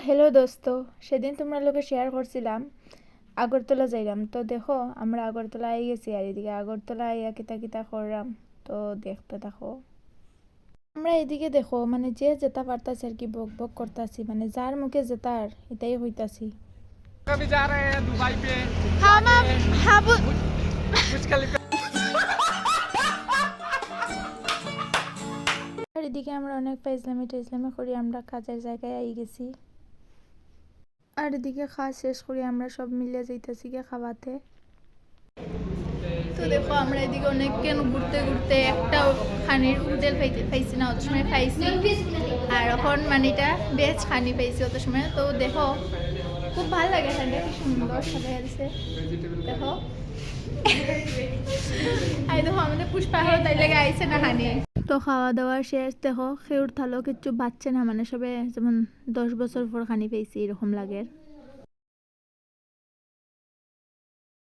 Hello দোস্ত, সেদিন তোমরা লোকে শেয়ার করছিলাম আগরতলা যাইলাম। তো দেখো আমরা আগরতলা আই গেছি, আর এদিকে আগরতলা আইয়া কিতা কিতা করলাম তো দেখতে থাকো। আমরা এদিকে দেখো মানে যে যেতা পারতাছি আর কি বক বক করতাছি, মানে যার মুখে যেতার এটাই হইতাছি। कभी जा रहे हैं दुबई पे बुर्ज खलीफा। আর এদিকে আমরা অনেক ফাইজলামি করি, আমরা কাজের জায়গায় আই গেছি। আর এদিকে খাওয়া শেষ করি আমরা সব মিলে যাইতেছি গিয়ে খাওয়াতে। তো দেখো আমরা এদিকে অনেকক্ষণ ঘুরতে ঘুরতে একটা খানির হোটেল পাইছি না, অত সময় পাইছি। আর এখন মানে এটা বেশ খানি পাইছি অত সময়। তো দেখো খুব ভালো লাগে, খানিটা কি সুন্দর সাজাই আছে দেখো। আই দেখো আমাদের পুষ্পা তাই লেগে আইছে না খানি। তো খাওয়া দাওয়া শেষ, দেখো খেউর থালো কিচ্ছু বাচ্চে না, মানে সবে যেমন 10 বছর পর খানি পেয়েছি এরকম লাগে।